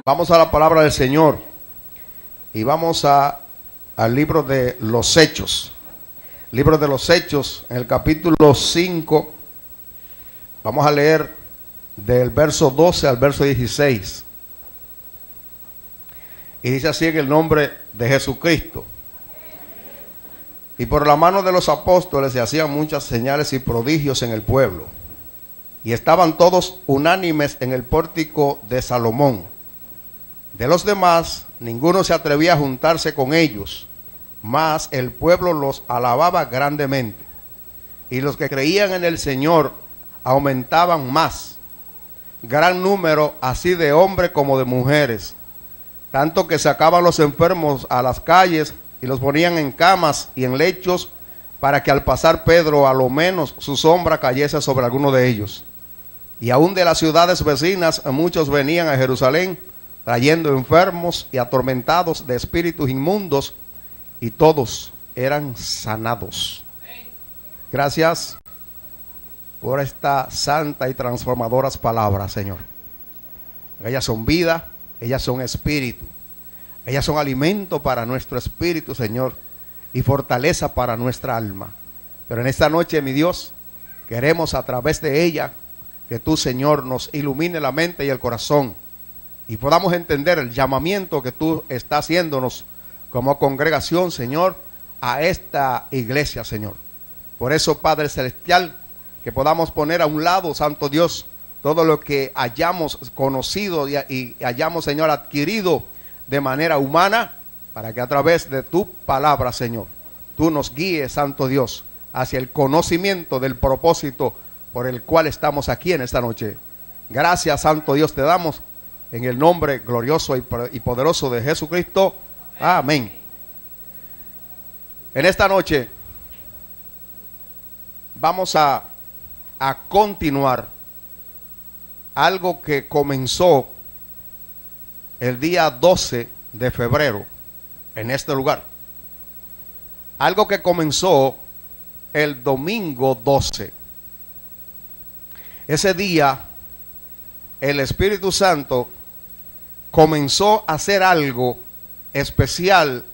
Vamos a la palabra del Señor y vamos al libro de los Hechos. Libro de los Hechos, en el capítulo 5, vamos a leer del verso 12 al verso 16. Y dice así en el nombre de Jesucristo. Y por la mano de los apóstoles se hacían muchas señales y prodigios en el pueblo. Y estaban todos unánimes en el pórtico de Salomón. De los demás, ninguno se atrevía a juntarse con ellos, mas el pueblo los alababa grandemente. Y los que creían en el Señor aumentaban más, gran número así de hombres como de mujeres, tanto que sacaban los enfermos a las calles y los ponían en camas y en lechos, para que al pasar Pedro a lo menos su sombra cayese sobre alguno de ellos. Y aún de las ciudades vecinas muchos venían a Jerusalén, trayendo enfermos y atormentados de espíritus inmundos, y todos eran sanados. Gracias por estas santas y transformadoras palabras, Señor. Ellas son vida, ellas son espíritu, ellas son alimento para nuestro espíritu, Señor, y fortaleza para nuestra alma. Pero en esta noche, mi Dios, queremos a través de ella que tú, Señor, nos ilumine la mente y el corazón, y podamos entender el llamamiento que tú estás haciéndonos como congregación, Señor, a esta iglesia, Señor. Por eso, Padre Celestial, que podamos poner a un lado, Santo Dios, todo lo que hayamos conocido y hayamos, Señor, adquirido de manera humana, para que a través de tu palabra, Señor, tú nos guíes, Santo Dios, hacia el conocimiento del propósito por el cual estamos aquí en esta noche. Gracias, Santo Dios, te damos en el nombre glorioso y poderoso de Jesucristo. Amén. En esta noche vamos a continuar algo que comenzó el día 12 de febrero en este lugar. Algo que comenzó el domingo 12. Ese día el Espíritu Santo comenzó a hacer algo especial,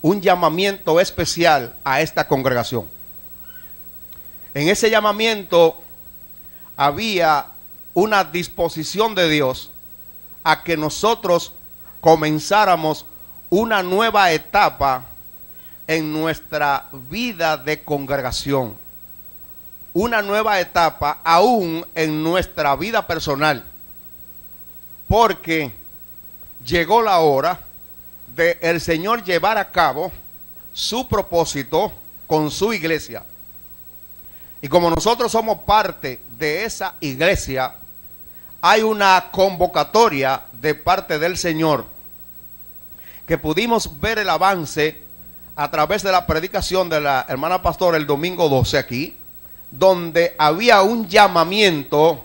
un llamamiento especial a esta congregación. En ese llamamiento había una disposición de Dios a que nosotros comenzáramos una nueva etapa en nuestra vida de congregación, una nueva etapa aún en nuestra vida personal, porque llegó la hora de el Señor llevar a cabo su propósito con su iglesia. Y como nosotros somos parte de esa iglesia, hay una convocatoria de parte del Señor, que pudimos ver el avance a través de la predicación de la hermana pastora el domingo 12 aquí, donde había un llamamiento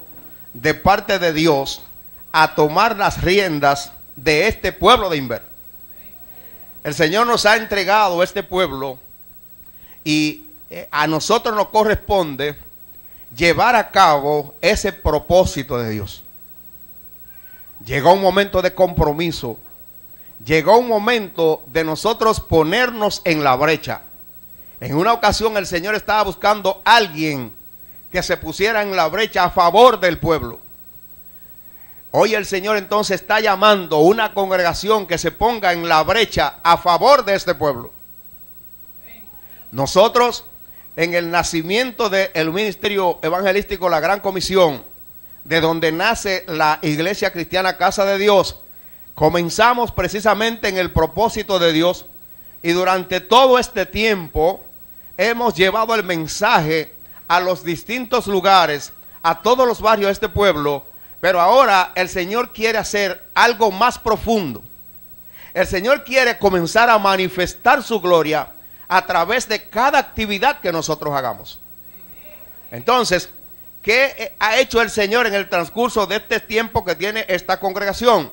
de parte de Dios a tomar las riendas de este pueblo de Inver. El Señor nos ha entregado este pueblo y a nosotros nos corresponde llevar a cabo ese propósito de Dios. Llegó un momento de compromiso, llegó un momento de nosotros ponernos en la brecha. En una ocasión el Señor estaba buscando a alguien que se pusiera en la brecha a favor del pueblo. Hoy el Señor entonces está llamando a una congregación que se ponga en la brecha a favor de este pueblo. Nosotros, en el nacimiento del ministerio evangelístico La Gran Comisión, de donde nace la Iglesia Cristiana Casa de Dios, comenzamos precisamente en el propósito de Dios, y durante todo este tiempo hemos llevado el mensaje a los distintos lugares, a todos los barrios de este pueblo. Pero ahora el Señor quiere hacer algo más profundo. El Señor quiere comenzar a manifestar su gloria a través de cada actividad que nosotros hagamos. Entonces, ¿qué ha hecho el Señor en el transcurso de este tiempo que tiene esta congregación?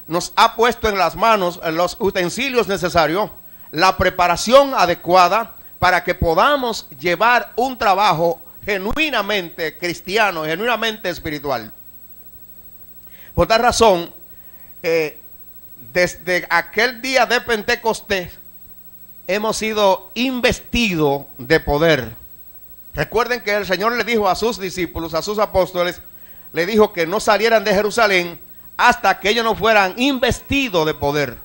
Nos ha puesto en las manos los utensilios necesarios, la preparación adecuada para que podamos llevar un trabajo genuinamente cristiano, genuinamente espiritual. Por tal razón, desde aquel día de Pentecostés hemos sido investidos de poder. Recuerden que el Señor le dijo a sus discípulos, a sus apóstoles, le dijo que no salieran de Jerusalén hasta que ellos no fueran investidos de poder.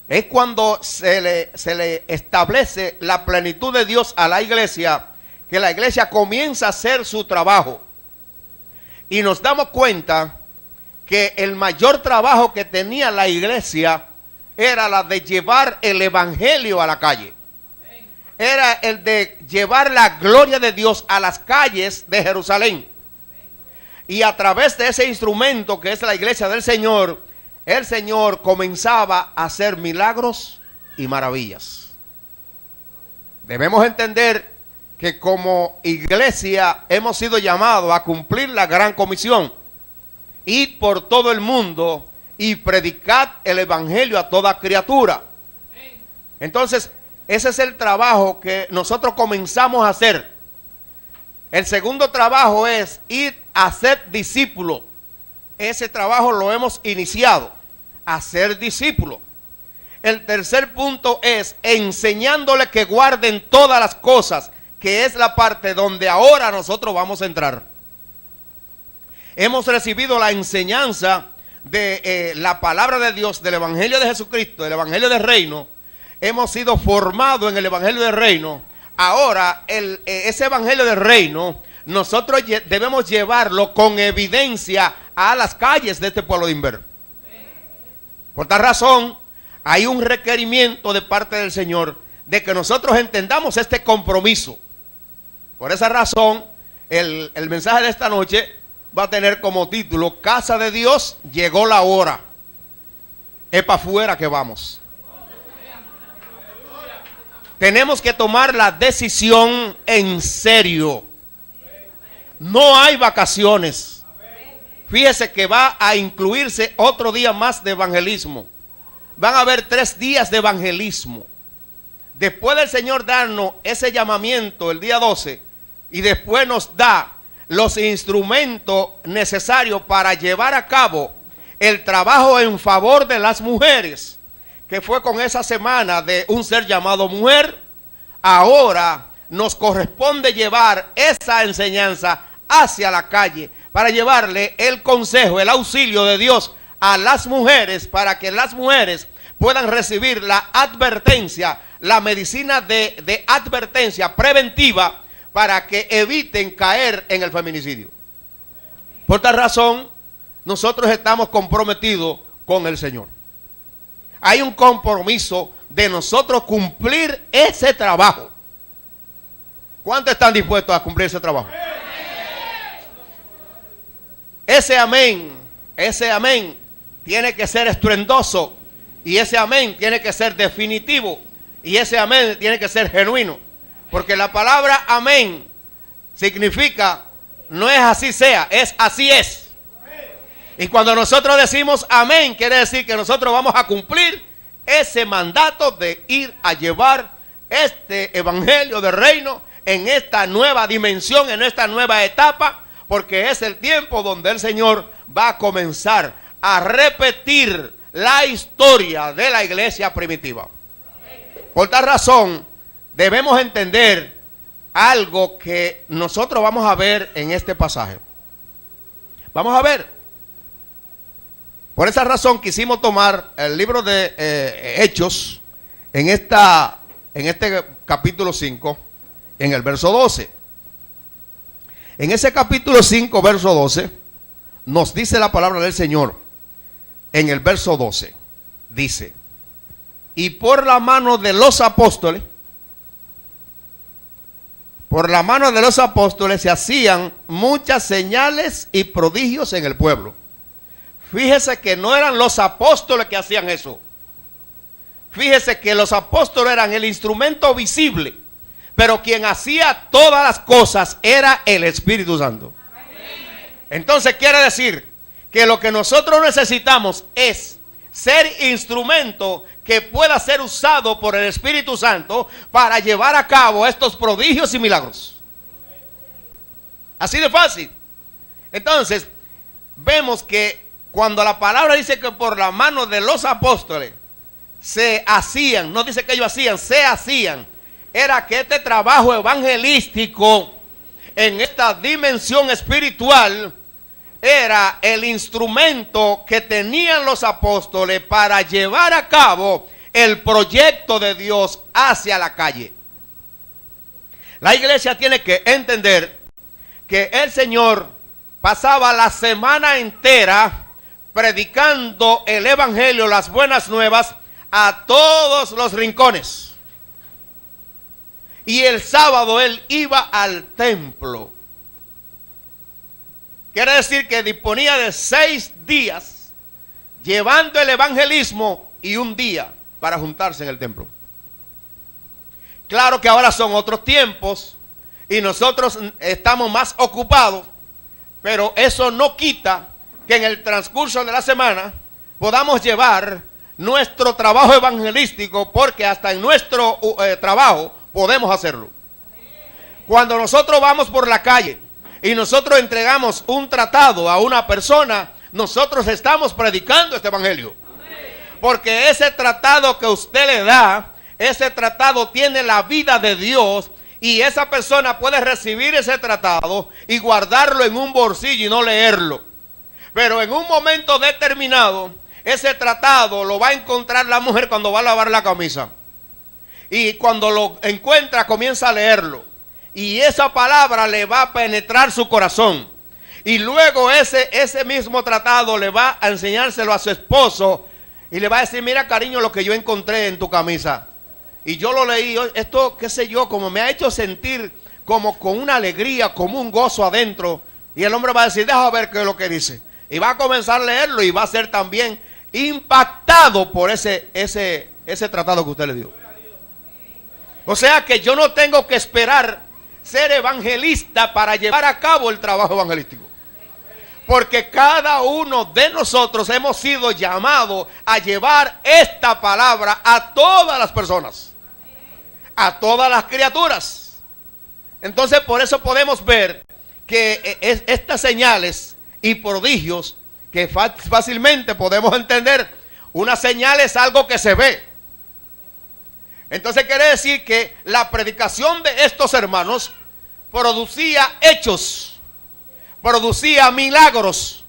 Es cuando se le establece la plenitud de Dios a la iglesia, que la iglesia comienza a hacer su trabajo. Y nos damos cuenta que el mayor trabajo que tenía la iglesia era la de llevar el evangelio a la calle. Era el de llevar la gloria de Dios a las calles de Jerusalén. Y a través de ese instrumento que es la iglesia del Señor, el Señor comenzaba a hacer milagros y maravillas. Debemos entender que como iglesia hemos sido llamados a cumplir la gran comisión. Ir por todo el mundo y predicar el evangelio a toda criatura. Entonces, ese es el trabajo que nosotros comenzamos a hacer. El segundo trabajo es ir a ser discípulo. Ese trabajo lo hemos iniciado, a ser discípulo. El tercer punto es enseñándole que guarden todas las cosas, que es la parte donde ahora nosotros vamos a entrar. Hemos recibido la enseñanza de la palabra de Dios, del evangelio de Jesucristo, del evangelio del reino. Hemos sido formados en el evangelio del reino. Ahora ese evangelio del reino nosotros debemos llevarlo con evidencia a las calles de este pueblo de Inver. Por tal razón hay un requerimiento de parte del Señor de que nosotros entendamos este compromiso. Por esa razón el mensaje de esta noche va a tener como título: Casa de Dios, llegó la hora. Es para afuera que vamos. Tenemos que tomar la decisión en serio. No hay vacaciones. Fíjese que va a incluirse otro día más de evangelismo. Van a haber 3 días de evangelismo. Después del Señor darnos ese llamamiento el día 12, y después nos da los instrumentos necesarios para llevar a cabo el trabajo en favor de las mujeres, que fue con esa semana de un ser llamado mujer. Ahora nos corresponde llevar esa enseñanza hacia la calle para llevarle el consejo, el auxilio de Dios a las mujeres, para que las mujeres puedan recibir la advertencia, la medicina de advertencia preventiva, para que eviten caer en el feminicidio. Por tal razón, nosotros estamos comprometidos con el Señor. Hay un compromiso de nosotros cumplir ese trabajo. ¿Cuántos están dispuestos a cumplir ese trabajo? Ese amén tiene que ser estruendoso, y ese amén tiene que ser definitivo, y ese amén tiene que ser genuino. Porque la palabra amén significa no es así sea, es así es. Y cuando nosotros decimos amén, quiere decir que nosotros vamos a cumplir ese mandato de ir a llevar este evangelio del reino en esta nueva dimensión, en esta nueva etapa, porque es el tiempo donde el Señor va a comenzar a repetir la historia de la iglesia primitiva. Por tal razón, debemos entender algo que nosotros vamos a ver en este pasaje. Vamos a ver. Por esa razón quisimos tomar el libro de Hechos en este capítulo 5, en el verso 12. En ese capítulo 5, verso 12, nos dice la palabra del Señor. En el verso 12, dice: y por la mano de los apóstoles, se hacían muchas señales y prodigios en el pueblo. Fíjese que no eran los apóstoles que hacían eso. Fíjese que los apóstoles eran el instrumento visible, pero quien hacía todas las cosas era el Espíritu Santo. Entonces quiere decir que lo que nosotros necesitamos es ser instrumento que pueda ser usado por el Espíritu Santo para llevar a cabo estos prodigios y milagros. Así de fácil. Entonces, vemos que cuando la palabra dice que por la mano de los apóstoles se hacían, no dice que ellos hacían, se hacían, era que este trabajo evangelístico en esta dimensión espiritual era el instrumento que tenían los apóstoles para llevar a cabo el proyecto de Dios hacia la calle. La iglesia tiene que entender que el Señor pasaba la semana entera predicando el evangelio, las buenas nuevas, a todos los rincones. Y el sábado él iba al templo. Quiere decir que disponía de 6 días llevando el evangelismo y un día para juntarse en el templo. Claro que ahora son otros tiempos y nosotros estamos más ocupados, pero eso no quita que en el transcurso de la semana podamos llevar nuestro trabajo evangelístico, porque hasta en nuestro trabajo podemos hacerlo. Cuando nosotros vamos por la calle y nosotros entregamos un tratado a una persona, nosotros estamos predicando este evangelio. Porque ese tratado que usted le da, ese tratado tiene la vida de Dios, y esa persona puede recibir ese tratado y guardarlo en un bolsillo y no leerlo. Pero en un momento determinado, ese tratado lo va a encontrar la mujer cuando va a lavar la camisa. Y cuando lo encuentra, comienza a leerlo. Y esa palabra le va a penetrar su corazón. Y luego ese mismo tratado le va a enseñárselo a su esposo. Y le va a decir: mira, cariño, lo que yo encontré en tu camisa. Y yo lo leí, esto, qué sé yo, como me ha hecho sentir como con una alegría, como un gozo adentro. Y el hombre va a decir: deja ver qué es lo que dice. Y va a comenzar a leerlo y va a ser también impactado por ese tratado que usted le dio. O sea que yo no tengo que esperar ser evangelista para llevar a cabo el trabajo evangelístico. Porque cada uno de nosotros hemos sido llamados a llevar esta palabra a todas las personas, a todas las criaturas. Entonces, por eso podemos ver que estas señales y prodigios que fácilmente podemos entender, una señal es algo que se ve. Entonces quiere decir que la predicación de estos hermanos producía hechos, producía milagros.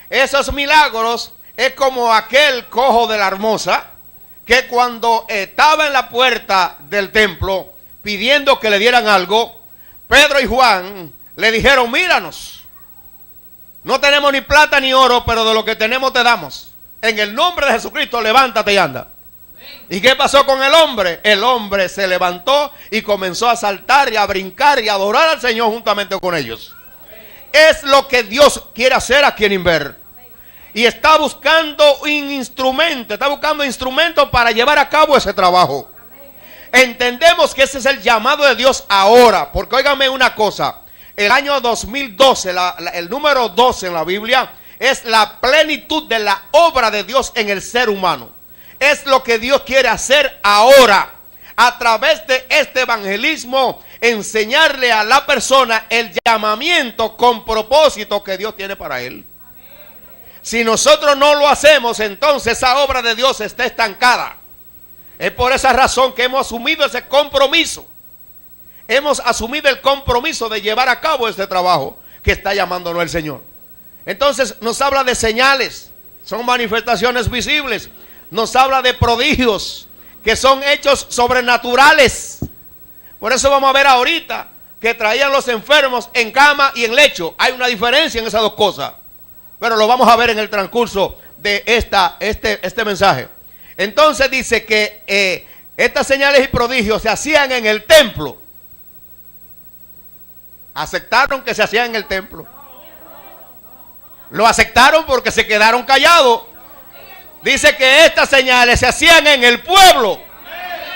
Esos milagros es como aquel cojo de la Hermosa, que cuando estaba en la puerta del templo pidiendo que le dieran algo, Pedro y Juan le dijeron: míranos, no tenemos ni plata ni oro, pero de lo que tenemos te damos. En el nombre de Jesucristo, levántate y anda. ¿Y qué pasó con el hombre? El hombre se levantó y comenzó a saltar y a brincar y a adorar al Señor juntamente con ellos. Es lo que Dios quiere hacer aquí en Inver. Y está buscando un instrumento, está buscando instrumentos para llevar a cabo ese trabajo. Entendemos que ese es el llamado de Dios ahora. Porque óigame una cosa, el año 2012, el número 12 en la Biblia, es la plenitud de la obra de Dios en el ser humano. Es lo que Dios quiere hacer ahora, a través de este evangelismo, enseñarle a la persona el llamamiento con propósito que Dios tiene para él. Si nosotros no lo hacemos, entonces esa obra de Dios está estancada. Es por esa razón que hemos asumido ese compromiso. Hemos asumido el compromiso de llevar a cabo este trabajo que está llamándonos el Señor. Entonces nos habla de señales, son manifestaciones visibles. Nos habla de prodigios, que son hechos sobrenaturales. Por eso vamos a ver ahorita que traían los enfermos en cama y en lecho. Hay una diferencia en esas dos cosas, pero lo vamos a ver en el transcurso de este mensaje. Entonces dice que estas señales y prodigios se hacían en el templo. ¿Aceptaron que se hacían en el templo? Lo aceptaron porque se quedaron callados. Dice que estas señales se hacían en el pueblo.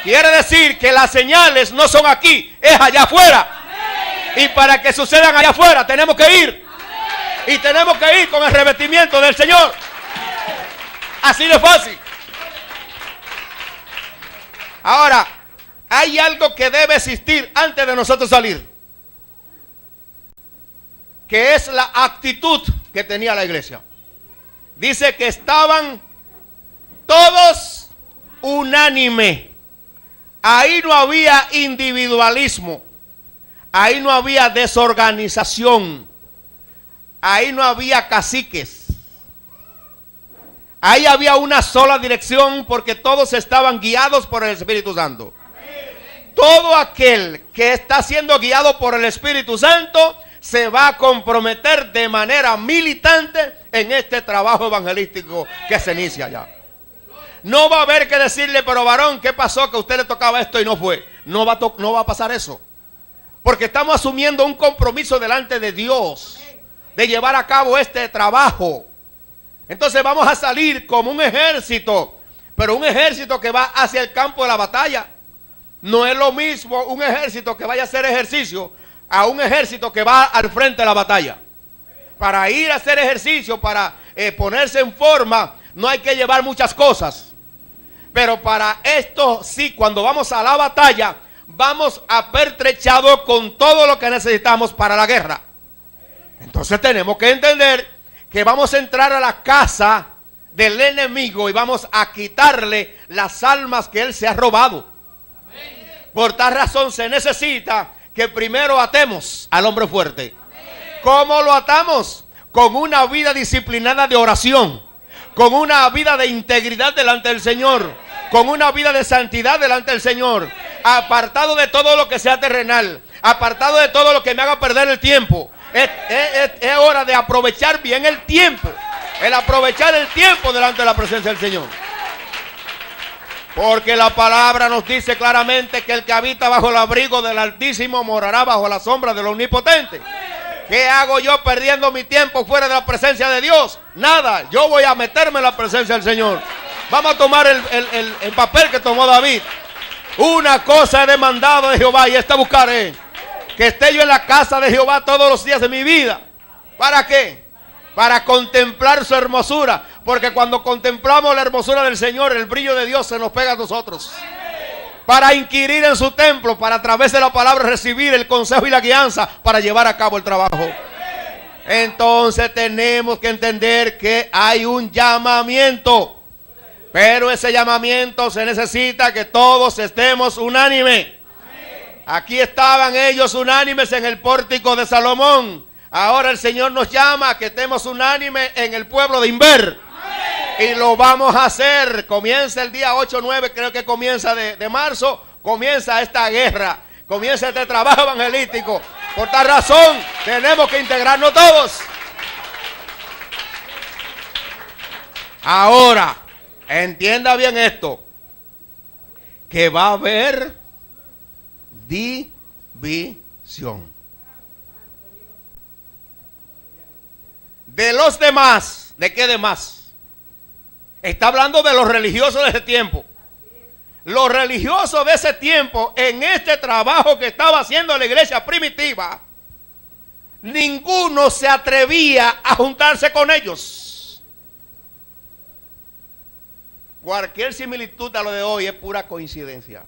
Quiere decir que las señales no son aquí, es allá afuera. Y para que sucedan allá afuera tenemos que ir. Y tenemos que ir con el revestimiento del Señor. Así de fácil. Ahora, hay algo que debe existir antes de nosotros salir, que es la actitud que tenía la iglesia. Dice que estaban todos unánime. Ahí no había individualismo. Ahí no había desorganización. Ahí no había caciques. Ahí había una sola dirección porque todos estaban guiados por el Espíritu Santo. Todo aquel que está siendo guiado por el Espíritu Santo se va a comprometer de manera militante en este trabajo evangelístico que se inicia ya. No va a haber que decirle, pero varón, ¿qué pasó? Que a usted le tocaba esto y no fue. No va a pasar eso. Porque estamos asumiendo un compromiso delante de Dios de llevar a cabo este trabajo. Entonces vamos a salir como un ejército, pero un ejército que va hacia el campo de la batalla. No es lo mismo un ejército que vaya a hacer ejercicio a un ejército que va al frente de la batalla. Para ir a hacer ejercicio, para ponerse en forma, no hay que llevar muchas cosas. Pero para esto sí, cuando vamos a la batalla, vamos apertrechados con todo lo que necesitamos para la guerra. Entonces tenemos que entender que vamos a entrar a la casa del enemigo y vamos a quitarle las almas que él se ha robado. Por tal razón se necesita que primero atemos al hombre fuerte. ¿Cómo lo atamos? Con una vida disciplinada de oración, con una vida de integridad delante del Señor, con una vida de santidad delante del Señor, apartado de todo lo que sea terrenal, apartado de todo lo que me haga perder el tiempo. Es hora de aprovechar bien el tiempo, el aprovechar el tiempo delante de la presencia del Señor. Porque la palabra nos dice claramente que el que habita bajo el abrigo del Altísimo morará bajo la sombra del Omnipotente. ¿Qué hago yo perdiendo mi tiempo fuera de la presencia de Dios? Nada, yo voy a meterme en la presencia del Señor. Vamos a tomar el papel que tomó David. Una cosa he demandado de Jehová y esta buscaré, que esté yo en la casa de Jehová todos los días de mi vida. ¿Para qué? Para contemplar su hermosura. Porque cuando contemplamos la hermosura del Señor, el brillo de Dios se nos pega a nosotros. Para inquirir en su templo, para a través de la palabra recibir el consejo y la guianza para llevar a cabo el trabajo. Entonces tenemos que entender que hay un llamamiento. Pero ese llamamiento se necesita que todos estemos unánimes. Aquí estaban ellos unánimes en el pórtico de Salomón. Ahora el Señor nos llama a que estemos unánimes en el pueblo de Inver. Y lo vamos a hacer. Comienza el día 8 o 9, creo que comienza de marzo. Comienza esta guerra. Comienza este trabajo evangelístico. Por tal razón, tenemos que integrarnos todos. Ahora, entienda bien esto. Que va a haber división. De los demás, ¿de qué demás? Está hablando de los religiosos de ese tiempo. Los religiosos de ese tiempo, en este trabajo que estaba haciendo la iglesia primitiva, ninguno se atrevía a juntarse con ellos. Cualquier similitud a lo de hoy es pura coincidencia.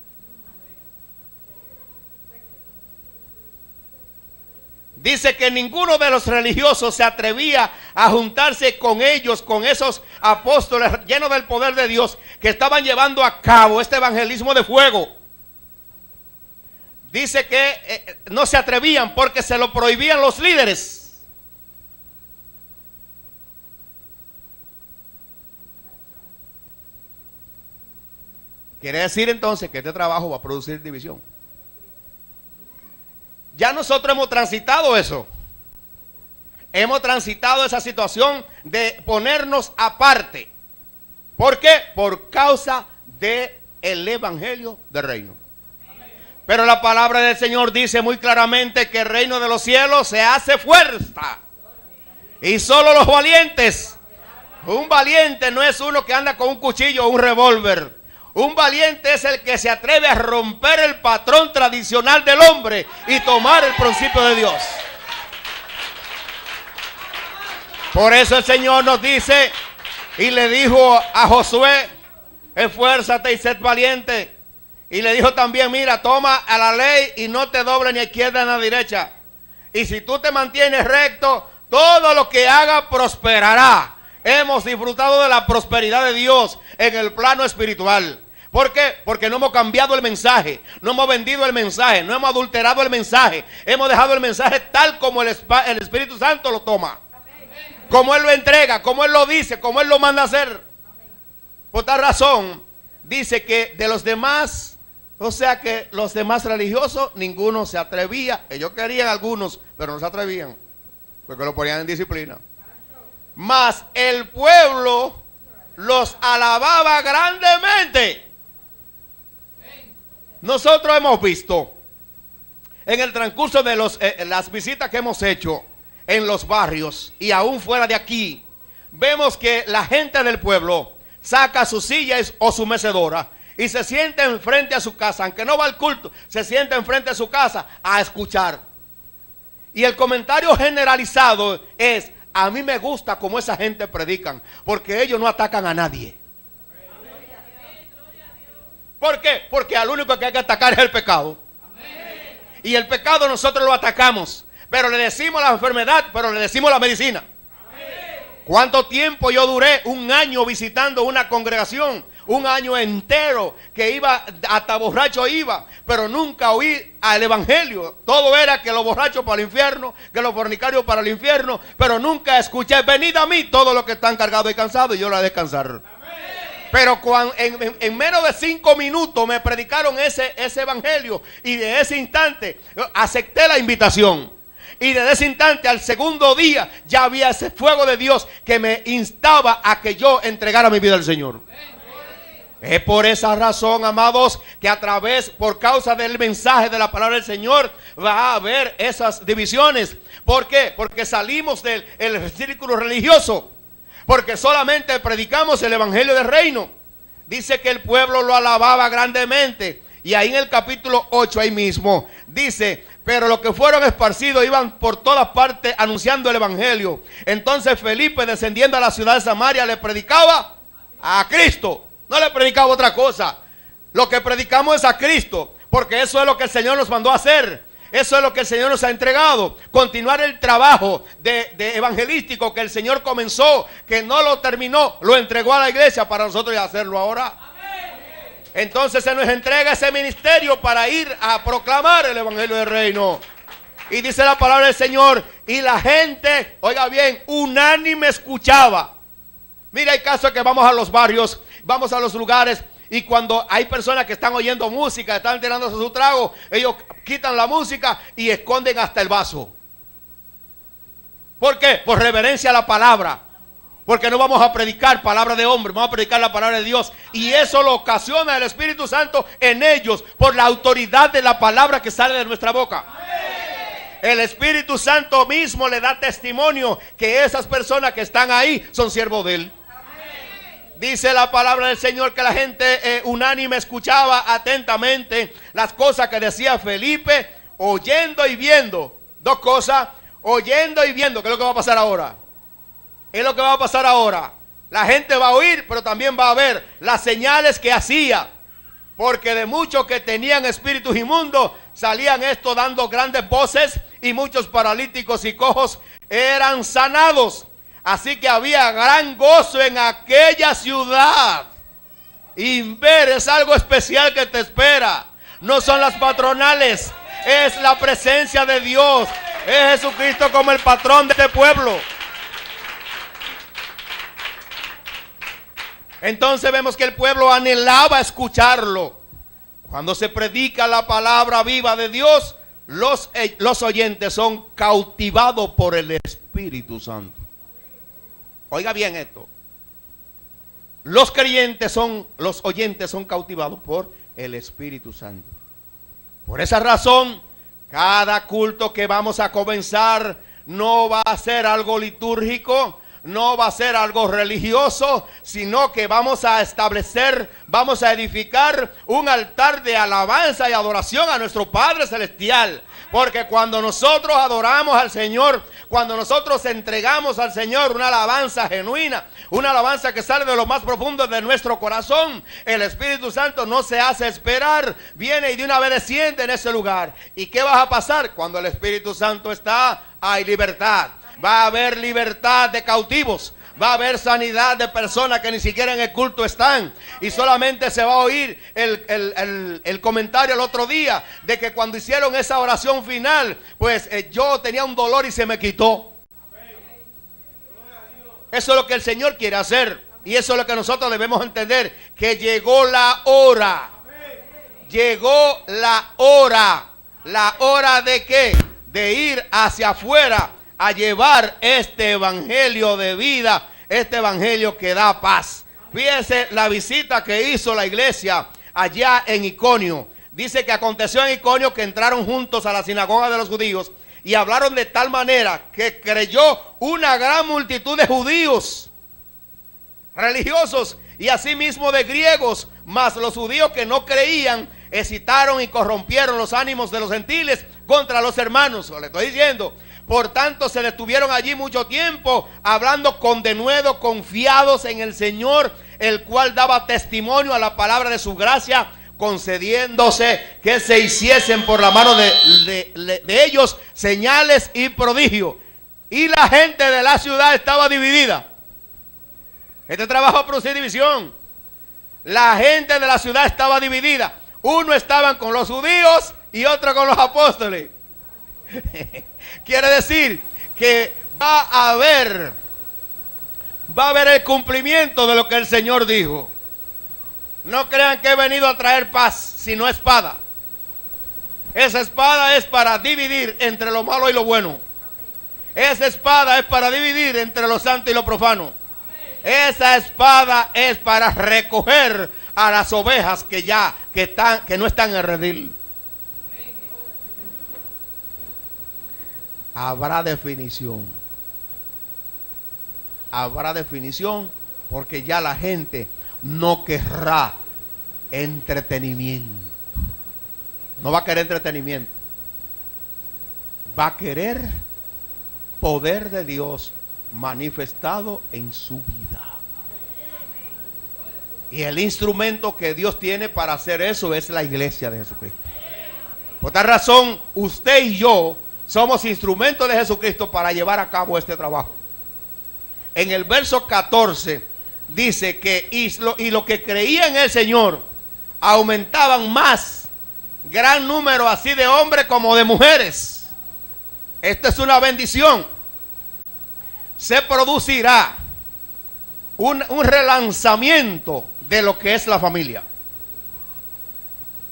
Dice que ninguno de los religiosos se atrevía a juntarse con ellos, con esos apóstoles llenos del poder de Dios que estaban llevando a cabo este evangelismo de fuego. Dice que no se atrevían porque se lo prohibían los líderes. Quiere decir entonces que este trabajo va a producir división. Ya nosotros hemos transitado eso. Hemos transitado esa situación de ponernos aparte. ¿Por qué? Por causa del evangelio del reino. Pero la palabra del Señor dice muy claramente que el reino de los cielos se hace fuerza. Y solo los valientes. Un valiente no es uno que anda con un cuchillo o un revólver. Un valiente es el que se atreve a romper el patrón tradicional del hombre y tomar el principio de Dios. Por eso el Señor nos dice y le dijo a Josué: esfuérzate y sed valiente. Y le dijo también: mira, toma a la ley y no te dobles ni a izquierda ni a derecha. Y si tú te mantienes recto, todo lo que haga prosperará. Hemos disfrutado de la prosperidad de Dios en el plano espiritual. ¿Por qué? Porque no hemos cambiado el mensaje, no hemos vendido el mensaje, no hemos adulterado el mensaje. Hemos dejado el mensaje tal como el Espíritu Santo lo toma. Como Él lo entrega, como Él lo dice, como Él lo manda a hacer. Por tal razón, dice que de los demás, o sea que los demás religiosos, ninguno se atrevía. Ellos querían algunos, pero no se atrevían, porque lo ponían en disciplina. Mas el pueblo los alababa grandemente. Nosotros hemos visto en el transcurso de las visitas que hemos hecho en los barrios y aún fuera de aquí, vemos que la gente del pueblo saca sus sillas o su mecedora y se sienta enfrente a su casa, aunque no va al culto, se sienta enfrente a su casa a escuchar. Y el comentario generalizado es: a mí me gusta cómo esa gente predican, porque ellos no atacan a nadie. ¿Por qué? Porque al único que hay que atacar es el pecado. Y el pecado nosotros lo atacamos, pero le decimos la enfermedad, pero le decimos la medicina. ¿Cuánto tiempo yo duré? Un año visitando una congregación, un año entero, que iba, hasta borracho iba, pero nunca oí al evangelio. Todo era que los borrachos para el infierno, que los fornicarios para el infierno, pero nunca escuché: venid a mí todos los que están cargados y cansados, y yo los haré descansar. Pero cuando, en menos de 5 minutos me predicaron ese evangelio, y de ese instante acepté la invitación. Y desde ese instante al segundo día ya había ese fuego de Dios que me instaba a que yo entregara mi vida al Señor. Es por esa razón, amados, que por causa del mensaje de la palabra del Señor, va a haber esas divisiones. ¿Por qué? Porque salimos del círculo religioso, porque solamente predicamos el evangelio del reino. Dice que el pueblo lo alababa grandemente. Y ahí en el capítulo 8, ahí mismo, dice: pero los que fueron esparcidos iban por todas partes anunciando el evangelio. Entonces Felipe, descendiendo a la ciudad de Samaria, le predicaba a Cristo. No le predicaba otra cosa. Lo que predicamos es a Cristo, porque eso es lo que el Señor nos mandó a hacer. Eso es lo que el Señor nos ha entregado. Continuar el trabajo de evangelístico que el Señor comenzó, que no lo terminó, lo entregó a la iglesia para nosotros hacerlo ahora. Entonces se nos entrega ese ministerio para ir a proclamar el evangelio del reino. Y dice la palabra del Señor: y la gente, oiga bien, unánime escuchaba. Mira, hay casos que vamos a los barrios, vamos a los lugares, y cuando hay personas que están oyendo música, están tirándose su trago, ellos quitan la música y esconden hasta el vaso. ¿Por qué? Por reverencia a la palabra. Porque no vamos a predicar palabra de hombre, vamos a predicar la palabra de Dios. Y eso lo ocasiona el Espíritu Santo en ellos, por la autoridad de la palabra que sale de nuestra boca. El Espíritu Santo mismo le da testimonio que esas personas que están ahí son siervos de Él. Dice la palabra del Señor que la gente unánime escuchaba atentamente las cosas que decía Felipe, oyendo y viendo. Dos cosas: oyendo y viendo. ¿Qué es lo que va a pasar ahora? Es lo que va a pasar ahora. La gente va a oír, pero también va a ver las señales que hacía. Porque de muchos que tenían espíritus inmundos, salían estos dando grandes voces, y muchos paralíticos y cojos eran sanados. Así que había gran gozo en aquella ciudad. Y ver es algo especial que te espera. No son las patronales, es la presencia de Dios. Es Jesucristo como el patrón de este pueblo. Entonces vemos que el pueblo anhelaba escucharlo. Cuando se predica la palabra viva de Dios, los oyentes son cautivados por el Espíritu Santo. Oiga bien esto. Los oyentes son cautivados por el Espíritu Santo. Por esa razón, cada culto que vamos a comenzar no va a ser algo litúrgico, no va a ser algo religioso, sino que vamos a edificar un altar de alabanza y adoración a nuestro Padre Celestial. Porque cuando nosotros adoramos al Señor, cuando nosotros entregamos al Señor una alabanza genuina, una alabanza que sale de lo más profundo de nuestro corazón, el Espíritu Santo no se hace esperar, viene y de una vez desciende en ese lugar. ¿Y qué va a pasar? Cuando el Espíritu Santo está, hay libertad. Va a haber libertad de cautivos, Va a haber sanidad de personas que ni siquiera en el culto están. Y solamente se va a oír el comentario el otro día de que cuando hicieron esa oración final, pues yo tenía un dolor y se me quitó. Eso es lo que el Señor quiere hacer. Y eso es lo que nosotros debemos entender. Que llegó la hora. Llegó la hora. ¿La hora de qué? De ir hacia afuera a llevar este evangelio de vida, este evangelio que da paz. Fíjense la visita que hizo la iglesia allá en Iconio. Dice que aconteció en Iconio que entraron juntos a la sinagoga de los judíos y hablaron de tal manera que creyó una gran multitud de judíos religiosos y asimismo de griegos, mas los judíos que no creían excitaron y corrompieron los ánimos de los gentiles contra los hermanos. Le estoy diciendo, por tanto se detuvieron allí mucho tiempo, hablando con denuedo, confiados en el Señor, el cual daba testimonio a la palabra de su gracia, concediéndose que se hiciesen por la mano de ellos señales y prodigios. Y la gente de la ciudad estaba dividida. Este trabajo va a producir división. La gente de la ciudad estaba dividida. Uno estaban con los judíos y otro con los apóstoles. Quiere decir que va a haber el cumplimiento de lo que el Señor dijo. No crean que he venido a traer paz, sino espada. Esa espada es para dividir entre lo malo y lo bueno. Esa espada es para dividir entre lo santo y lo profano. Esa espada es para recoger a las ovejas que no están en el redil. Habrá definición. Habrá definición porque ya la gente no querrá entretenimiento. No va a querer entretenimiento. Va a querer poder de Dios manifestado en su vida. Y el instrumento que Dios tiene para hacer eso es la iglesia de Jesucristo. Por tal razón, usted y yo somos instrumentos de Jesucristo para llevar a cabo este trabajo. En el verso 14 dice que y lo que creían en el Señor aumentaban más, gran número así de hombres como de mujeres. Esta es una bendición. Se producirá un relanzamiento de lo que es la familia.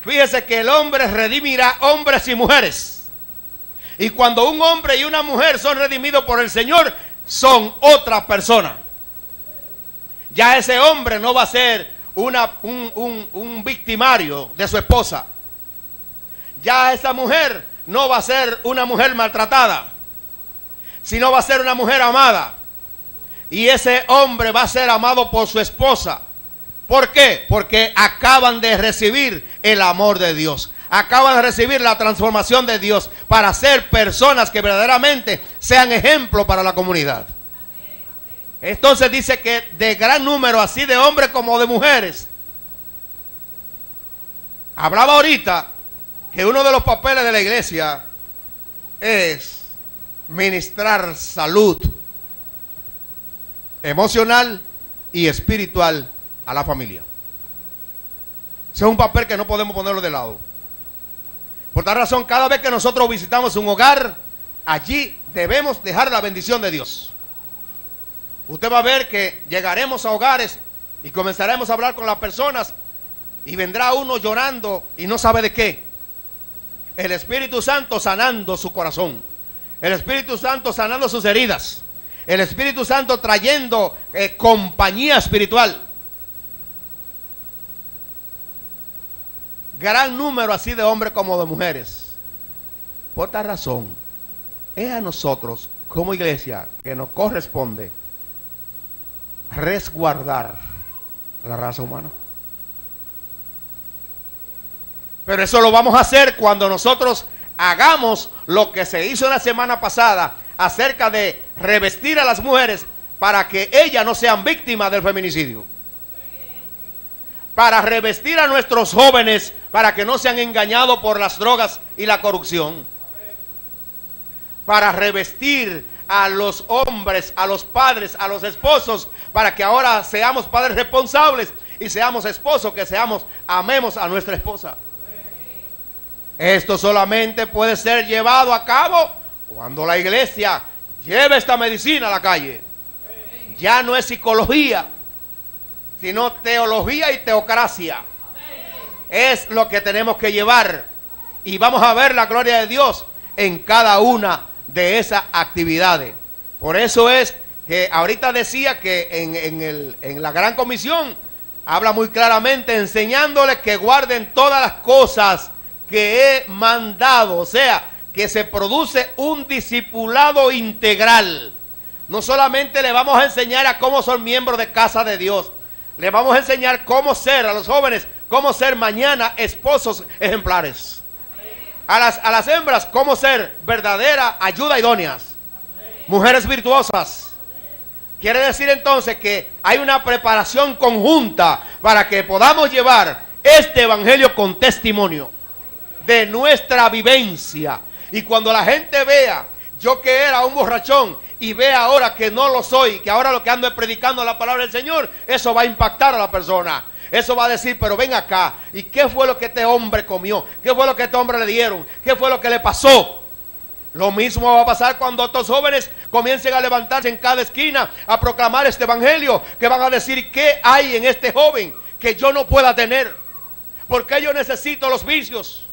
Fíjese que el hombre redimirá hombres y mujeres. Y cuando un hombre y una mujer son redimidos por el Señor, son otra persona. Ya ese hombre no va a ser un victimario de su esposa. Ya esa mujer no va a ser una mujer maltratada, sino va a ser una mujer amada. Y ese hombre va a ser amado por su esposa. ¿Por qué? Porque acaban de recibir el amor de Dios. Acaban de recibir la transformación de Dios para ser personas que verdaderamente sean ejemplo para la comunidad. Entonces dice que de gran número, así de hombres como de mujeres. Hablaba ahorita que uno de los papeles de la iglesia es ministrar salud emocional y espiritual a la familia. Ese es un papel que no podemos ponerlo de lado. Por tal razón, cada vez que nosotros visitamos un hogar, allí debemos dejar la bendición de Dios. Usted va a ver que llegaremos a hogares y comenzaremos a hablar con las personas y vendrá uno llorando y no sabe de qué. El Espíritu Santo sanando su corazón. El Espíritu Santo sanando sus heridas. El Espíritu Santo trayendo compañía espiritual. Gran número así de hombres como de mujeres. Por tal razón, es a nosotros como iglesia que nos corresponde resguardar a la raza humana. Pero eso lo vamos a hacer cuando nosotros hagamos lo que se hizo la semana pasada acerca de revestir a las mujeres para que ellas no sean víctimas del feminicidio. Para revestir a nuestros jóvenes para que no sean engañados por las drogas y la corrupción. Para revestir a los hombres, a los padres, a los esposos, para que ahora seamos padres responsables y seamos esposos, que amemos a nuestra esposa. Esto solamente puede ser llevado a cabo cuando la iglesia lleve esta medicina a la calle. Ya no es psicología, sino teología y teocracia. Es lo que tenemos que llevar. Y vamos a ver la gloria de Dios en cada una de esas actividades. Por eso es que ahorita decía que en la gran comisión habla muy claramente enseñándoles que guarden todas las cosas que he mandado. O sea, que se produce un discipulado integral. No solamente le vamos a enseñar a cómo son miembros de casa de Dios, le vamos a enseñar cómo ser a los jóvenes, cómo ser mañana esposos ejemplares. A las hembras, cómo ser verdadera ayuda idóneas, mujeres virtuosas. Quiere decir entonces que hay una preparación conjunta para que podamos llevar este evangelio con testimonio de nuestra vivencia. Y cuando la gente vea, yo que era un borrachón, y ve ahora que no lo soy, que ahora lo que ando es predicando la palabra del Señor, eso va a impactar a la persona. Eso va a decir, pero ven acá, ¿y qué fue lo que este hombre comió? ¿Qué fue lo que este hombre le dieron? ¿Qué fue lo que le pasó? Lo mismo va a pasar cuando estos jóvenes comiencen a levantarse en cada esquina a proclamar este evangelio, que van a decir, ¿qué hay en este joven que yo no pueda tener? ¿Por qué yo necesito los vicios?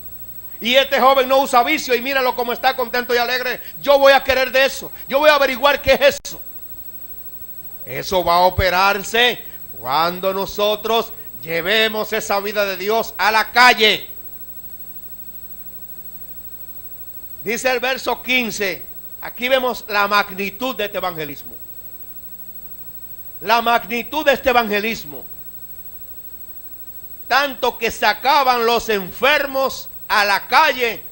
Y este joven no usa vicio y míralo cómo está contento y alegre. Yo voy a querer de eso. Yo voy a averiguar qué es eso. Eso va a operarse cuando nosotros llevemos esa vida de Dios a la calle. Dice el verso 15. Aquí vemos la magnitud de este evangelismo. La magnitud de este evangelismo. Tanto que sacaban los enfermos a la calle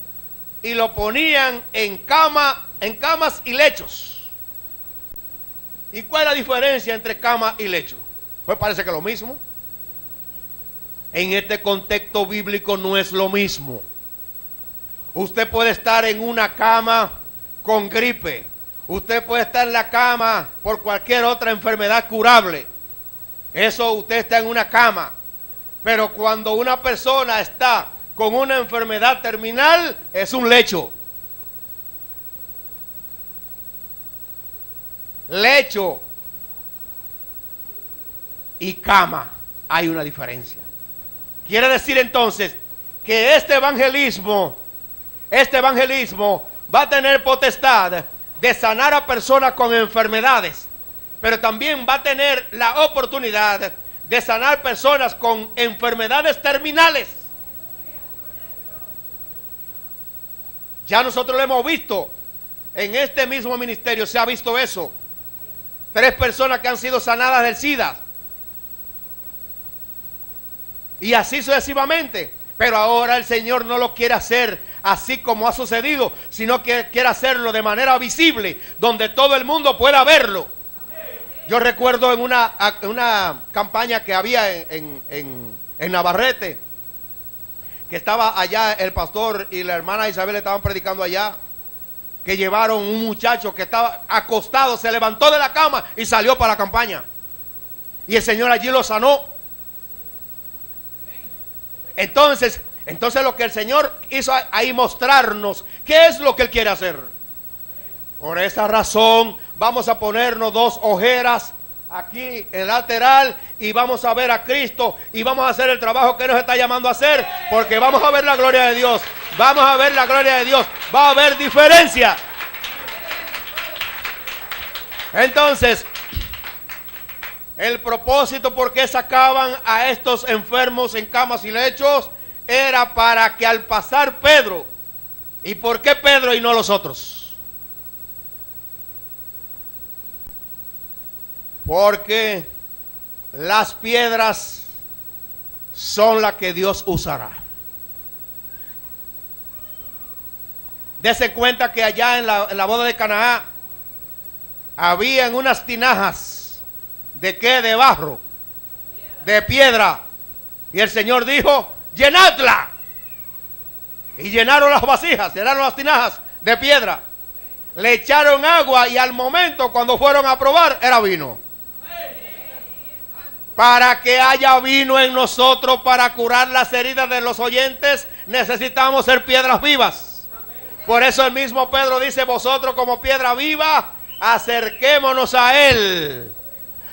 y lo ponían en camas y lechos. ¿Y cuál es la diferencia entre cama y lecho? Pues parece que es lo mismo. En este contexto bíblico no es lo mismo. Usted puede estar en una cama con gripe. Usted puede estar en la cama por cualquier otra enfermedad curable. Eso, usted está en una cama. Pero cuando una persona está con una enfermedad terminal, es un lecho. Lecho y cama, hay una diferencia. Quiere decir entonces que este evangelismo va a tener potestad de sanar a personas con enfermedades, pero también va a tener la oportunidad de sanar personas con enfermedades terminales. Ya nosotros lo hemos visto. En este mismo ministerio se ha visto eso. 3 personas que han sido sanadas del SIDA. Y así sucesivamente. Pero ahora el Señor no lo quiere hacer así como ha sucedido, sino que quiere hacerlo de manera visible, donde todo el mundo pueda verlo. Yo recuerdo en una campaña que había en Navarrete, que estaba allá el pastor y la hermana Isabel estaban predicando allá, que llevaron un muchacho que estaba acostado, se levantó de la cama y salió para la campaña. Y el Señor allí lo sanó. Entonces lo que el Señor hizo ahí mostrarnos qué es lo que Él quiere hacer. Por esa razón vamos a ponernos 2 ojeras aquí en lateral y vamos a ver a Cristo y vamos a hacer el trabajo que nos está llamando a hacer, porque vamos a ver la gloria de Dios. Vamos a ver la gloria de Dios. Va a haber diferencia. Entonces, el propósito por qué sacaban a estos enfermos en camas y lechos era para que al pasar Pedro, ¿y por qué Pedro y no los otros? Porque las piedras son las que Dios usará. Dese cuenta que allá en la boda de Canaán habían unas tinajas. ¿De qué? De barro, de piedra. Y el Señor dijo, llenadla. Y llenaron las vasijas, llenaron las tinajas de piedra. Le echaron agua y al momento cuando fueron a probar era vino. Para que haya vino en nosotros para curar las heridas de los oyentes, necesitamos ser piedras vivas. Por eso el mismo Pedro dice: vosotros como piedra viva, acerquémonos a Él.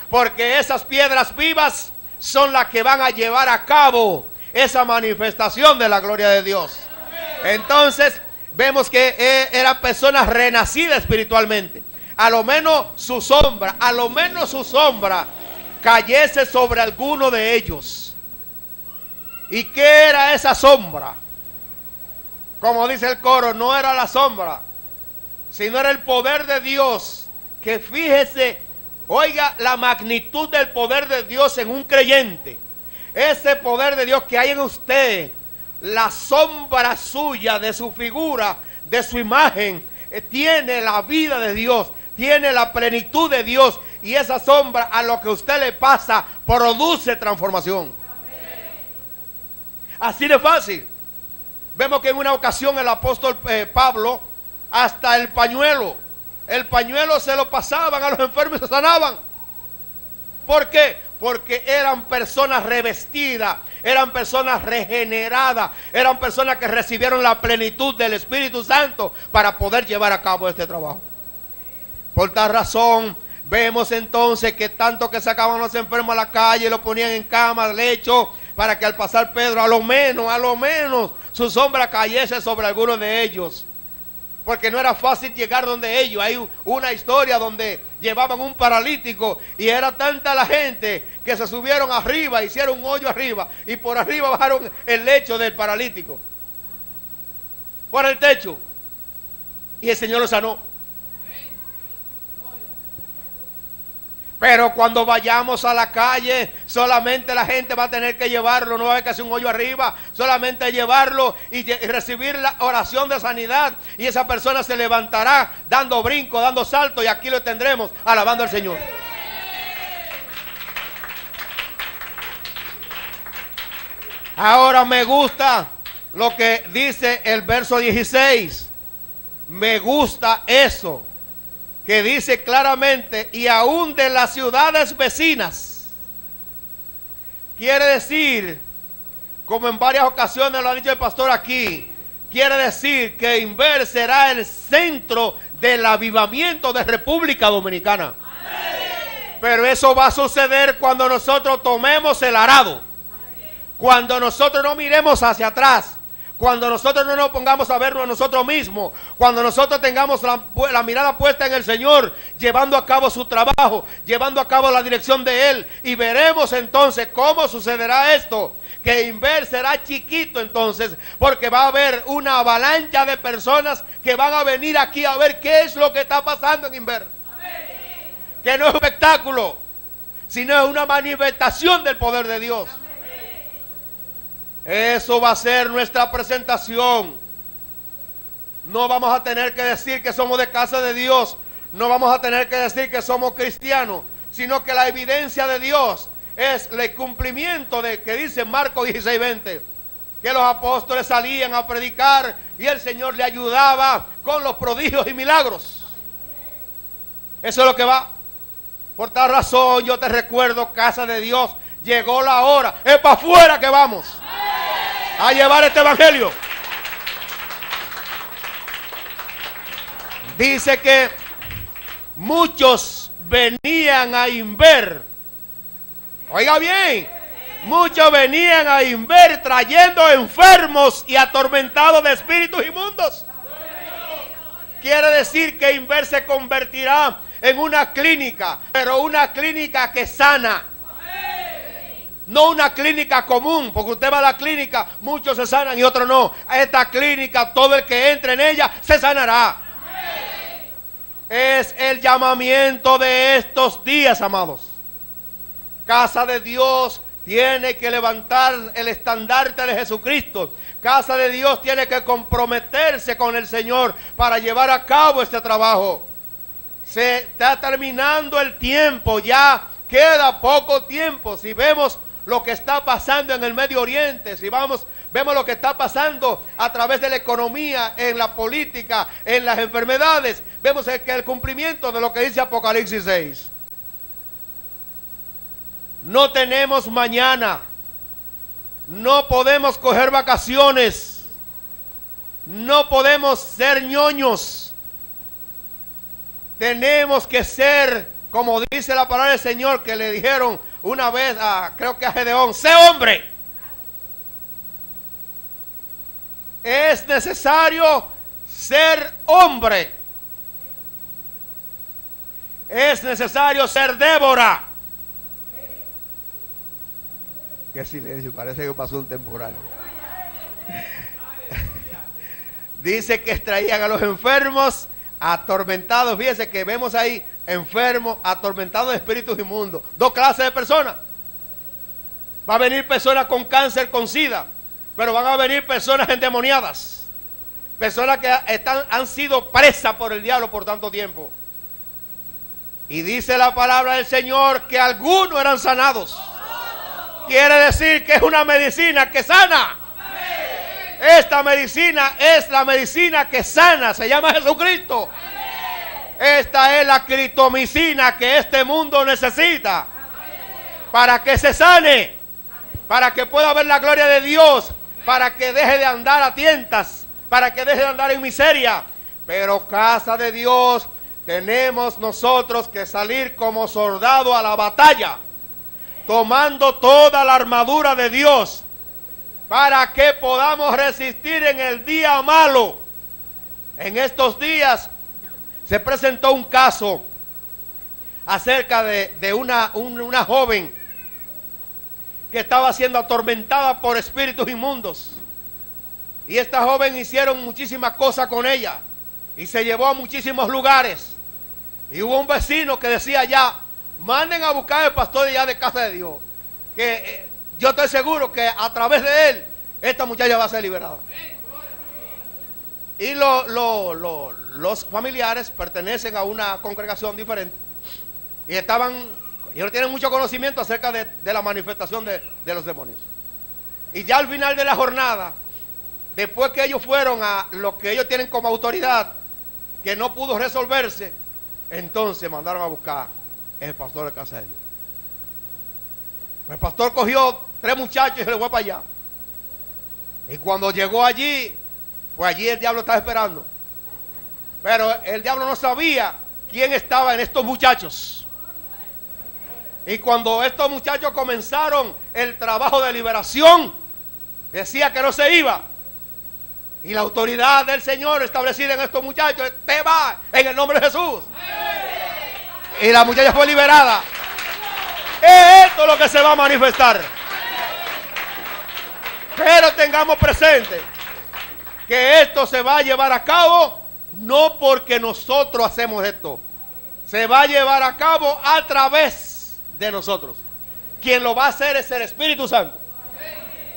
Porque esas piedras vivas son las que van a llevar a cabo esa manifestación de la gloria de Dios. Entonces vemos que eran personas renacidas espiritualmente. A lo menos su sombra cayese sobre alguno de ellos. ¿Y qué era esa sombra? Como dice el coro, no era la sombra, sino era el poder de Dios. Que fíjese, oiga la magnitud del poder de Dios en un creyente. Ese poder de Dios que hay en usted, la sombra suya, de su figura, de su imagen, tiene la vida de Dios, tiene la plenitud de Dios. Y esa sombra, a lo que a usted le pasa, produce transformación. Así de fácil. Vemos que en una ocasión el apóstol Pablo, hasta el pañuelo se lo pasaban a los enfermos y se sanaban. ¿Por qué? Porque eran personas revestidas, eran personas regeneradas, eran personas que recibieron la plenitud del Espíritu Santo para poder llevar a cabo este trabajo. Por tal razón, vemos entonces que tanto que sacaban los enfermos a la calle, los ponían en cama, lecho, para que al pasar Pedro, a lo menos, su sombra cayese sobre algunos de ellos. Porque no era fácil llegar donde ellos. Hay una historia donde llevaban un paralítico y era tanta la gente que se subieron arriba, hicieron un hoyo arriba y por arriba bajaron el lecho del paralítico, por el techo, y el Señor lo sanó. Pero cuando vayamos a la calle, solamente la gente va a tener que llevarlo, no va a haber que hacer un hoyo arriba, solamente llevarlo y recibir la oración de sanidad. Y esa persona se levantará dando brinco, dando salto, y aquí lo tendremos alabando al Señor. Ahora me gusta lo que dice el verso 16. Me gusta eso, que dice claramente: y aún de las ciudades vecinas. Quiere decir, como en varias ocasiones lo ha dicho el pastor aquí, quiere decir que Inver será el centro del avivamiento de República Dominicana. Pero eso va a suceder cuando nosotros tomemos el arado, cuando nosotros no miremos hacia atrás, cuando nosotros no nos pongamos a vernos a nosotros mismos, cuando nosotros tengamos la mirada puesta en el Señor, llevando a cabo su trabajo, llevando a cabo la dirección de Él, y veremos entonces cómo sucederá esto, que Inver será chiquito entonces, porque va a haber una avalancha de personas que van a venir aquí a ver qué es lo que está pasando en Inver. Que no es un espectáculo, sino es una manifestación del poder de Dios. Eso va a ser nuestra presentación. No vamos a tener que decir que somos de casa de Dios, no vamos a tener que decir que somos cristianos, sino que la evidencia de Dios es el cumplimiento de que dice Marcos 16:20, que los apóstoles salían a predicar y el Señor le ayudaba con los prodigios y milagros. Eso es lo que va. Por tal razón yo te recuerdo, casa de Dios, llegó la hora, es para afuera que vamos a llevar este evangelio. Dice que muchos venían a Inver. Oiga bien, muchos venían a Inver trayendo enfermos y atormentados de espíritus inmundos. Quiere decir que Inver se convertirá en una clínica, pero una clínica que sana. No una clínica común, porque usted va a la clínica, muchos se sanan y otros no. A esta clínica, todo el que entre en ella se sanará. Es el llamamiento de estos días, amados. Casa de Dios tiene que levantar el estandarte de Jesucristo. Casa de Dios tiene que comprometerse con el Señor para llevar a cabo este trabajo. Se está terminando el tiempo, ya queda poco tiempo. Si vemos lo que está pasando en el Medio Oriente, si vemos lo que está pasando a través de la economía, en la política, en las enfermedades, vemos que el cumplimiento de lo que dice Apocalipsis 6. No tenemos mañana, no podemos coger vacaciones, no podemos ser ñoños. Tenemos que ser, como dice la palabra del Señor, que le dijeron una vez creo que a Gedeón: sé hombre. Es necesario ser hombre. Es necesario ser Débora. Qué silencio, parece que pasó un temporal. Dice que extraían a los enfermos, atormentados. Fíjense que vemos ahí enfermos, atormentados de espíritus inmundos. Dos clases de personas. Va a venir personas con cáncer, con sida, pero van a venir personas endemoniadas, personas que han sido presas por el diablo por tanto tiempo. Y dice la palabra del Señor que algunos eran sanados. Quiere decir que es una medicina que sana. Esta medicina es la medicina que sana, se llama Jesucristo. Esta es la critomicina que este mundo necesita para que se sane, para que pueda ver la gloria de Dios, para que deje de andar a tientas, para que deje de andar en miseria. Pero casa de Dios, tenemos nosotros que salir como soldado a la batalla, tomando toda la armadura de Dios, para que podamos resistir en el día malo. En estos días se presentó un caso acerca de una joven que estaba siendo atormentada por espíritus inmundos. Y esta joven hicieron muchísimas cosas con ella y se llevó a muchísimos lugares. Y hubo un vecino que decía ya: manden a buscar al pastor de allá de Casa de Dios, que yo estoy seguro que a través de él esta muchacha va a ser liberada. Y los familiares pertenecen a una congregación diferente y ellos no tienen mucho conocimiento acerca de la manifestación de los demonios. Y ya al final de la jornada, después que ellos fueron a lo que ellos tienen como autoridad, que no pudo resolverse, entonces mandaron a buscar el pastor de Casa de Dios. El pastor cogió 3 muchachos y se los fue para allá. Y cuando llegó allí, pues allí el diablo estaba esperando. Pero el diablo no sabía quién estaba en estos muchachos. Y cuando estos muchachos comenzaron el trabajo de liberación, decía que no se iba. Y la autoridad del Señor establecida en estos muchachos: te va en el nombre de Jesús. Y la muchacha fue liberada. Es esto lo que se va a manifestar. Pero tengamos presente que esto se va a llevar a cabo no porque nosotros hacemos esto. Se va a llevar a cabo a través de nosotros. Quien lo va a hacer es el Espíritu Santo.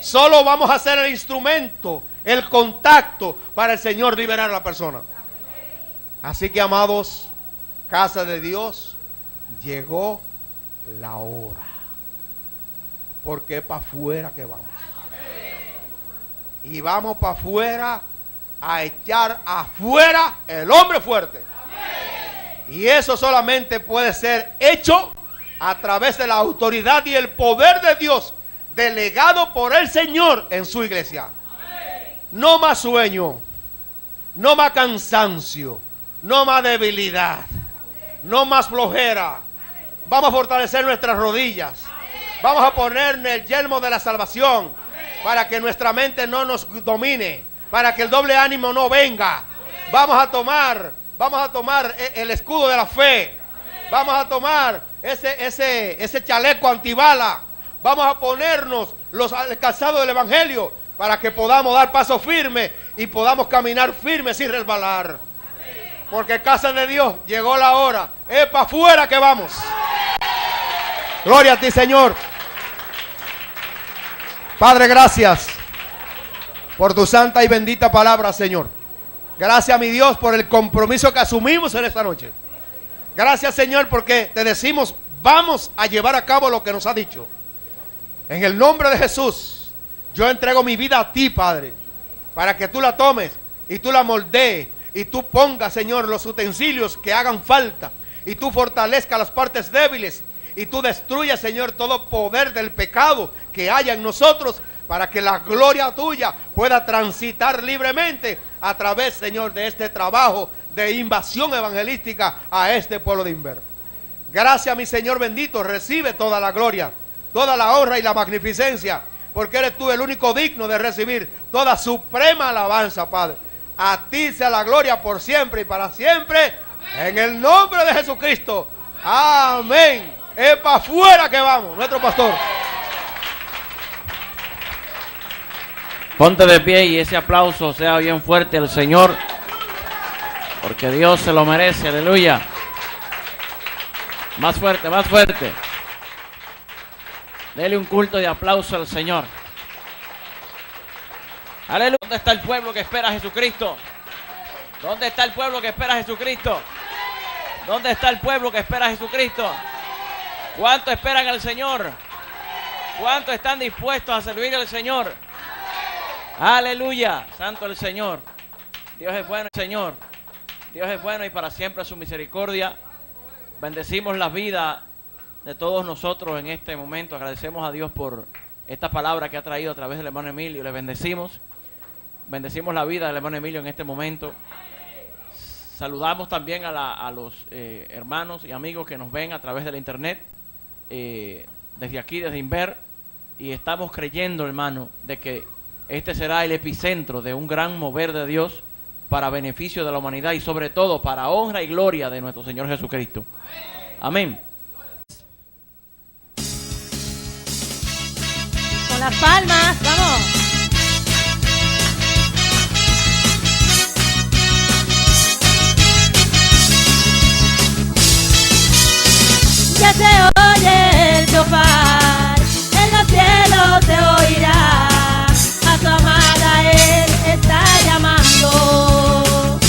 Solo vamos a hacer el instrumento, el contacto para el Señor liberar a la persona. Así que, amados, casa de Dios, llegó la hora. Porque es para afuera que vamos. Y vamos para afuera a echar afuera el hombre fuerte. Y eso solamente puede ser hecho a través de la autoridad y el poder de Dios delegado por el Señor en su iglesia. No más sueño, no más cansancio, no más debilidad, no más flojera. Vamos a fortalecer nuestras rodillas. Vamos a ponerle el yelmo de la salvación para que nuestra mente no nos domine, para que el doble ánimo no venga. Vamos a tomar el escudo de la fe. Vamos a tomar ese chaleco antibala. Vamos a ponernos el calzado del evangelio para que podamos dar paso firme y podamos caminar firme sin resbalar. Porque casa de Dios, llegó la hora. Es para afuera que vamos. Gloria a ti, Señor. Padre, gracias por tu santa y bendita palabra, Señor. Gracias, mi Dios, por el compromiso que asumimos en esta noche. Gracias, Señor, porque te decimos: vamos a llevar a cabo lo que nos ha dicho. En el nombre de Jesús, yo entrego mi vida a ti, Padre, para que tú la tomes y tú la moldees y tú pongas, Señor, los utensilios que hagan falta y tú fortalezcas las partes débiles y tú destruyas, Señor, todo poder del pecado que haya en nosotros, para que la gloria tuya pueda transitar libremente a través, Señor, de este trabajo de invasión evangelística a este pueblo de Inver. Gracias, mi Señor bendito, recibe toda la gloria, toda la honra y la magnificencia, porque eres tú el único digno de recibir toda suprema alabanza, Padre. A ti sea la gloria por siempre y para siempre, en el nombre de Jesucristo. Amén. Es para afuera que vamos, nuestro pastor. Ponte de pie y ese aplauso sea bien fuerte al Señor, porque Dios se lo merece, aleluya. Más fuerte, más fuerte. Dele un culto de aplauso al Señor. Aleluya. ¿Dónde está el pueblo que espera a Jesucristo? ¿Dónde está el pueblo que espera a Jesucristo? ¿Dónde está el pueblo que espera a Jesucristo? ¿Cuánto esperan al Señor? ¿Cuánto están dispuestos a servir al Señor? Aleluya, santo el Señor. Dios es bueno, Señor. Dios es bueno y para siempre su misericordia. Bendecimos la vida de todos nosotros en este momento. Agradecemos a Dios por esta palabra que ha traído a través del hermano Emilio. Le bendecimos. Bendecimos la vida del hermano Emilio en este momento. Saludamos también a los hermanos y amigos que nos ven a través de la internet. Desde aquí, desde Inver. Y estamos creyendo, hermano, de que este será el epicentro de un gran mover de Dios para beneficio de la humanidad y sobre todo para honra y gloria de nuestro Señor Jesucristo. Amén. Con las palmas, vamos. Ya se oye el shofar, en los cielos se oirá. A su amada Él está llamando.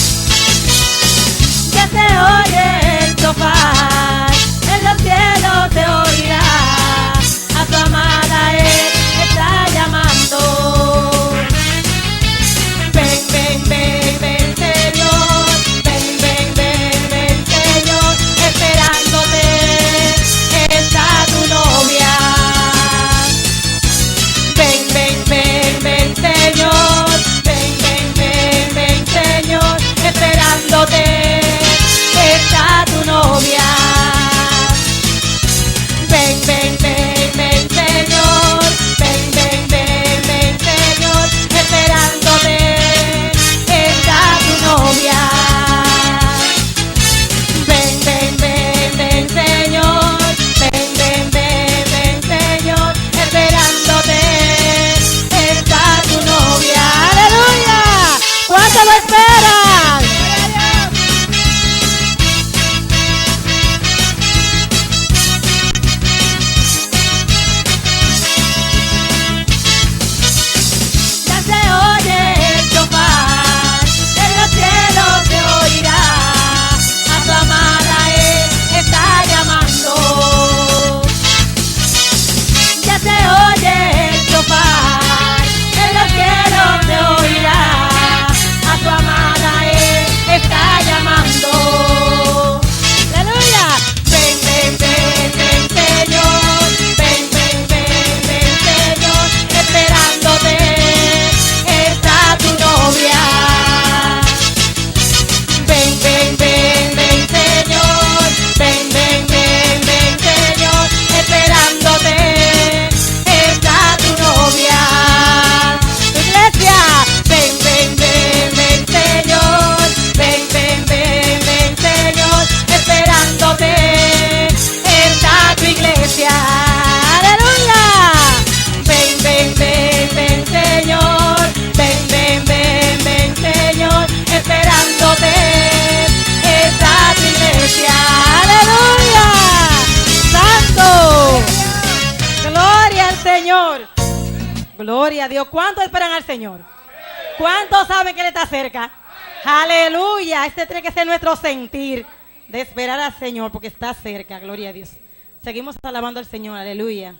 Ya se oye el shofar, en los cielos se oirá. A su amada Él está llamando. Ven, ven, ven, ven, Señor. Ven, ven, ven, ven, Señor. Esperándote está tu novia. Ven, ven, ven, ven, Señor. Ven, ven, ven, ven, Señor. Esperándote está tu novia. Ven, ven, ven, ven, Señor. Ven, ven, ven, ven, Señor. Esperándote está tu novia. Ven, ven, ven, ven, Señor. Ven, ven, ven, ven, Señor. Esperándote está tu novia. ¡Aleluya! ¿Cuánto lo esperan? Ya se oye el shofar, en los cielos se oirá. A su amada Él está llamando. Ya se oye el shofar, en los cielos se oirá. A su amada Él está llamando. ¡Aleluya! Ven, ven, ven, ven, Señor. Ven, ven, ven, ven, Señor. Esperándote está tu novia. Ven, ven, ven, ven, Señor. Ven, ven, ven, ven, Señor. Esperándote está tu novia. Iglesia, ven, ven, ven, ven, Señor. Ven, ven, ven, ven, Señor. Esperándote está tu iglesia. Aleluya. Ven, ven, ven, ven, Señor. Ven, ven, ven, ven, Señor. Esperándote está tu iglesia. Aleluya. Santo. Gloria al Señor. Gloria a Dios. ¿Cuántos esperan al Señor? ¿Cuántos saben que Él está cerca? Aleluya. Este tiene que ser nuestro sentir de esperar al Señor porque está cerca. Gloria a Dios. Seguimos alabando al Señor. Aleluya.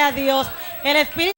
a Dios. El Espíritu